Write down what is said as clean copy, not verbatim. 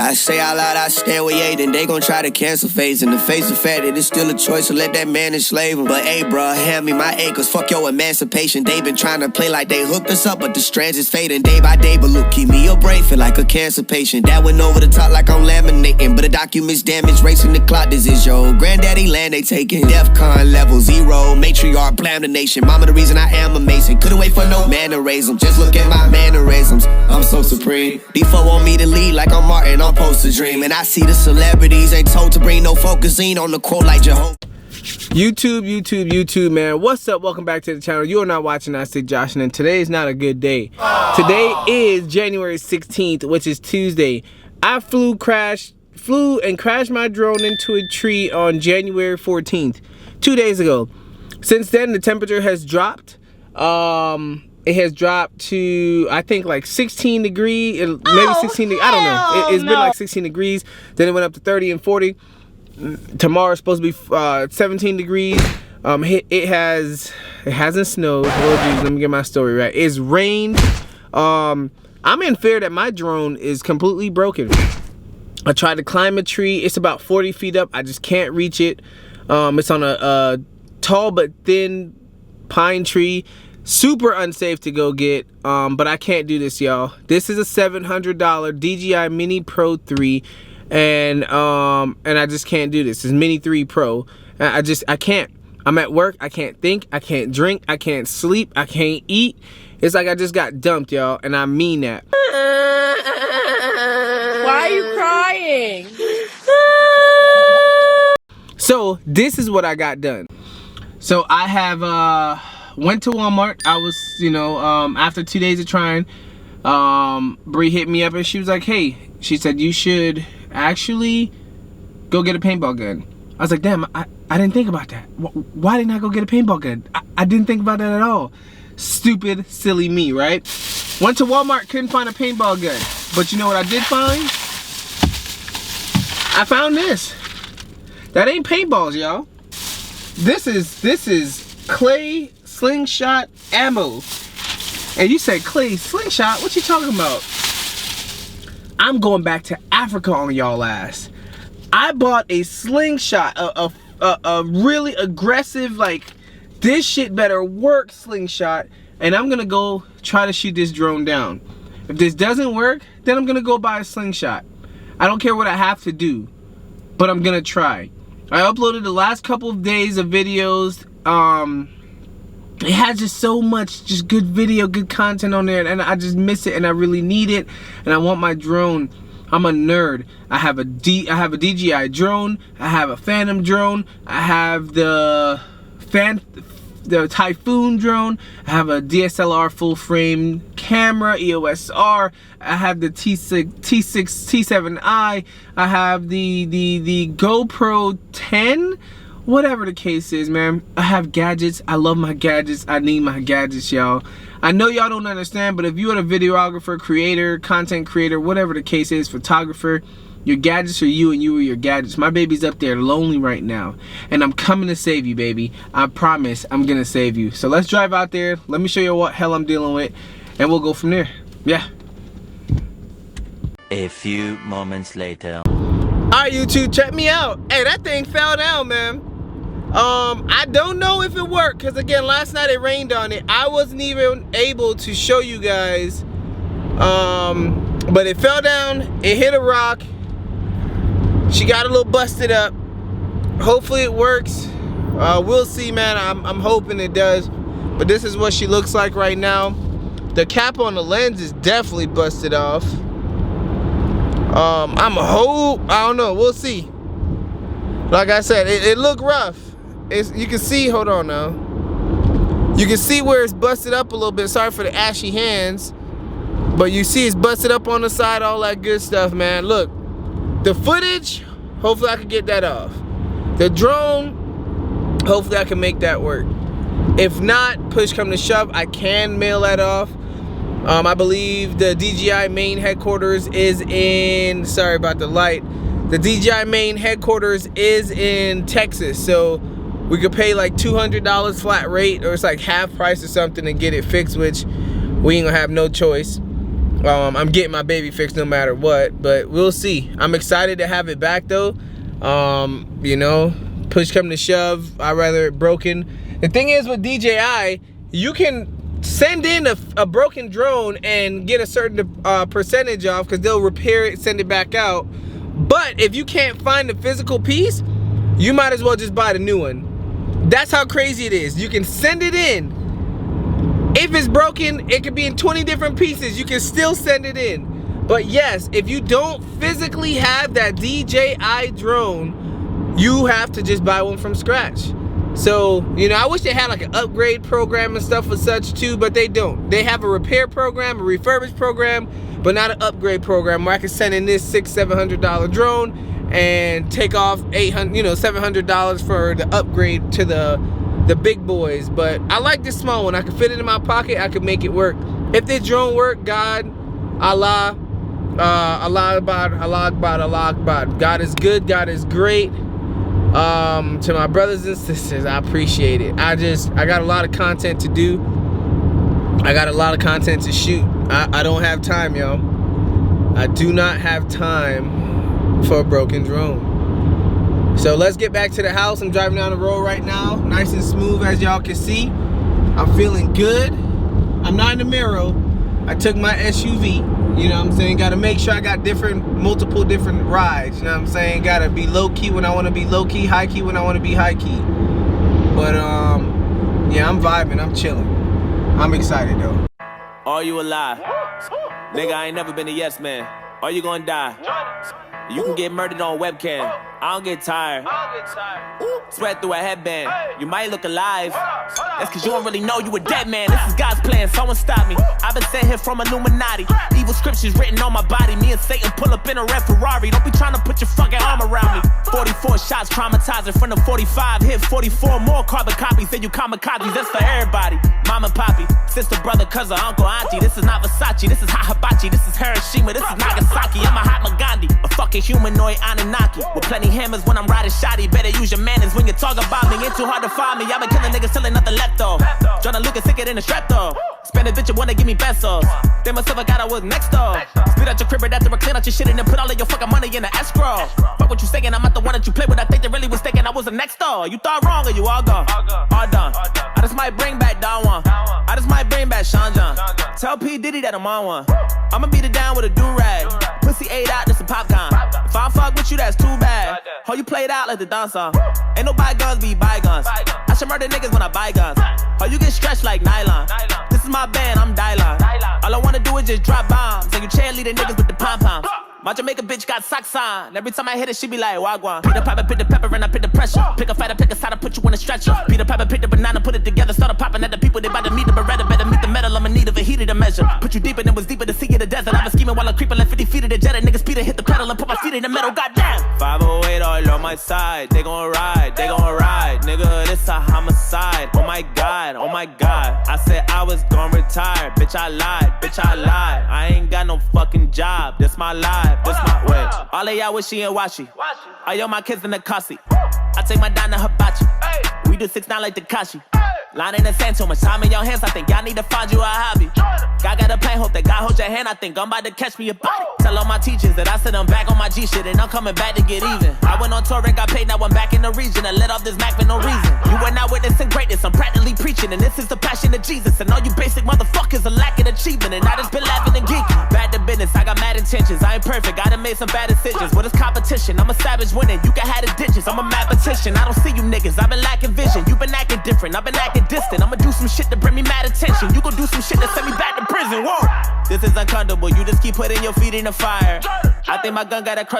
I say out loud, I stand with Ye, then they gon' try to cancel phase. In the face of fact that it's still a choice to let that man enslave him. But hey, bruh, hand me my acres, fuck your emancipation. They been trying to play like they hooked us up, but the strands is fading day by day. But look, keep me your brain, feel like a cancer patient. That went over the top like I'm laminating, but the documents damaged, racing the clock. This is your granddaddy land they taking. DEFCON level 0, matriarch, blam the nation. Mama the reason I am a Mason, couldn't wait for no man to raise them. Just look at my mannerisms, I'm so supreme. These folk want me to lead like I'm Martin, I'm supposed to dream. And I see the celebrities ain't told to bring no focusing on the quote like Jehovah. YouTube, man. What's up? Welcome back to the channel. You are not watching I Say Josh, and today is not a good day. Today is January 16th, which is Tuesday. I flew and crashed my drone into a tree on January 14th, 2 days ago. Since then, the temperature has dropped. It has dropped to, I think, like 16 degrees, maybe 16 degrees. I don't know. It's been like 16 degrees. Then it went up to 30 and 40. Tomorrow's supposed to be 17 degrees. It hasn't snowed. Oh, geez, let me get my story right. It's rained. I'm in fear that my drone is completely broken. I tried to climb a tree. It's about 40 feet up. I just can't reach it. It's on a tall but thin pine tree. Super unsafe to go get, but I can't do this, y'all. This is a $700 DJI Mini Pro 3, and I just can't do this. It's Mini 3 Pro. I can't. I'm at work. I can't think. I can't drink. I can't sleep. I can't eat. It's like I just got dumped, y'all, and I mean that. Why are you crying? So this is what I got done. So I have went to Walmart. I was, after 2 days of trying, Bree hit me up and she was like, hey, she said, you should actually go get a paintball gun. I was like, damn, I didn't think about that. Why didn't I go get a paintball gun? I didn't think about that at all. Stupid, silly me, right? Went to Walmart, couldn't find a paintball gun. But you know what I did find? I found this. That ain't paintballs, y'all. This is clay slingshot ammo. And you said clay slingshot? What you talking about? I'm going back to Africa on y'all ass. I bought a slingshot, a really aggressive, like, this shit better work slingshot, and I'm gonna go try to shoot this drone down. If this doesn't work, then I'm gonna go buy a slingshot. I don't care what I have to do, but I'm gonna try. I uploaded the last couple of days of videos. It has just so much just good video, good content on there, and I just miss it, and I really need it, and I want my drone. I'm a nerd. I have a DJI drone. I have a Phantom drone. I have the Typhoon drone. I have a DSLR full frame camera, EOS R. I have the T7i. I have the GoPro 10. Whatever the case is, man. I have gadgets. I love my gadgets. I need my gadgets, y'all. I know y'all don't understand, but if you're a videographer, creator, content creator, whatever the case is, photographer, your gadgets are you and you are your gadgets. My baby's up there lonely right now, and I'm coming to save you, baby. I promise I'm gonna save you. So let's drive out there. Let me show you what hell I'm dealing with, and we'll go from there. Yeah. A few moments later. Alright, YouTube, check me out. Hey, that thing fell down, man. I don't know if it worked, because again, last night it rained on it. I wasn't even able to show you guys. But it fell down, it hit a rock. She got a little busted up. Hopefully it works. We'll see, man. I'm hoping it does. But this is what she looks like right now. The cap on the lens is definitely busted off. I don't know, we'll see. Like I said, it looked rough. You can see, hold on now. You can see where it's busted up a little bit. Sorry for the ashy hands. But you see it's busted up on the side, all that good stuff, man. Look, the footage, hopefully I can get that off. The drone, hopefully I can make that work. If not, push come to shove, I can mail that off. I believe the DJI main headquarters is in, sorry about the light. The DJI main headquarters is in Texas, so we could pay like $200 flat rate, or it's like half price or something, and get it fixed, which we ain't gonna have no choice. I'm getting my baby fixed no matter what, but we'll see. I'm excited to have it back though. You know, push come to shove, I'd rather it broken. The thing is with DJI, you can send in a broken drone and get a certain percentage off because they'll repair it, send it back out. But if you can't find the physical piece, you might as well just buy the new one. That's how crazy it is. You can send it in. If it's broken, it could be in 20 different pieces. You can still send it in. But yes, if you don't physically have that DJI drone, you have to just buy one from scratch. So, you know, I wish they had like an upgrade program and stuff for such too, but they don't. They have a repair program, a refurbish program, but not an upgrade program where I can send in this $600-700 drone and take off $700 for the upgrade to the big boys. But I like this small one. I can fit it in my pocket. I can make it work. If this drone work, God, Allah, Allah Akbar. God is good. God is great. To my brothers and sisters, I appreciate it. I got a lot of content to do. I got a lot of content to shoot. I don't have time, y'all. I do not have time for a broken drone. So let's get back to the house. I'm driving down the road right now, nice and smooth as y'all can see. I'm feeling good. I'm not in the mirror. I took my SUV, you know what I'm saying? Gotta make sure I got multiple different rides, you know what I'm saying? Gotta be low key when I wanna be low key, high key when I wanna be high key. But yeah, I'm vibing, I'm chilling. I'm excited though. Are you alive? Nigga, I ain't never been a yes man. Are you gonna die? You can get murdered on webcam. I don't get tired. Sweat through a headband. You might look alive. That's cause you don't really know you a dead man. This is God's plan, someone stop me. I've been sent here from Illuminati. Evil scriptures written on my body. Me and Satan pull up in a red Ferrari. Don't be trying to put your fucking arm around me. 44 shots traumatizing from the 45. Hit 44 more carbon copies than you kamikazes. That's for everybody. Mama, poppy, sister, brother, cousin, uncle, auntie. This is not Versace, this is hot hibachi. This is Hiroshima, this is Nagasaki. I'm a hot Gandhi, a fucking humanoid Anunnaki. With plenty hammers when I'm riding shoddy. Better use your manners when you talk about me. Ain't too hard to find me. I've been killing niggas till ain't nothing left though. Jonah Lucas sicker than a strep though. Spend a bitch and wanna give me pesos. Then myself I got I was next though. Spit out your crib right after I clean out your shit and then put all of your fucking money in the escrow. Fuck what you saying, I'm not the one that you play with. I think they really was thinking I was the next though. You thought wrong or you all gone? All done. I just might bring back Don Juan. I just might bring back Sean John. Tell P. Diddy that I'm on one. I'ma beat it down with a do-rag. Pussy ate out, this a popcorn. If I fuck with you, that's too bad. How you played out like the dancer. Ain't no bygones be bygones. I should murder niggas when I buy guns. How you get stretched like nylon. This is my band, I'm Dylon. All I wanna do is just drop bombs. And you cheerleading niggas with the pom-poms. My Jamaica bitch got socks on. Every time I hit it, she be like, wagwan. Peter Piper, pick the pepper, and I pick the pressure. Pick a fighter, pick a side, put you in a stretcher. Peter Piper, pick the banana, put it together. Started popping at the people, they bout to meet the Beretta. Better meet the metal, I'm in need of a heater to measure. Put you deeper than was deeper, the sea of the desert. I been scheming while I'm creeping like 50 feet of the jet. Niggas Peter hit the pedal and put my feet in the metal, goddamn. 508 all on my side, they gon' ride, nigga, this a homicide. Oh my god, I said I was gon' retire, bitch I lied. I ain't got no fucking job, this my life, this my way. All of y'all wishy and washy, all my kids in the car seat. I take my dime to hibachi, we do 6ix9ine like Tekashi. Line in the sand, too much time in your hands, I think y'all need to find you a hobby. God got a plan, hope that God holds your hand, I think I'm about to catch me a body. Tell all my teachers that I said I'm back on my G shit and I'm coming back to get even. I went on tour and got paid, now I'm back in the region and let off this Mac for no reason. You were not witnessing greatness, I'm practically preaching, and this is the passion of Jesus. And all you basic motherfuckers are lacking achievement, and I just been laughing and geeking. Bad to business, I got mad intentions, I ain't perfect, I done made some bad decisions. But it's competition, I'm a savage winning, you can have the digits, I'm a mathematician. I don't see you niggas, I've been lacking vision, you been acting different, I've been acting distant. I'ma do some shit to bring me mad attention, you gon' do some shit that send me back to prison. Whoa, this is uncomfortable, you just keep putting your feet in the fire. I think my gun got a crush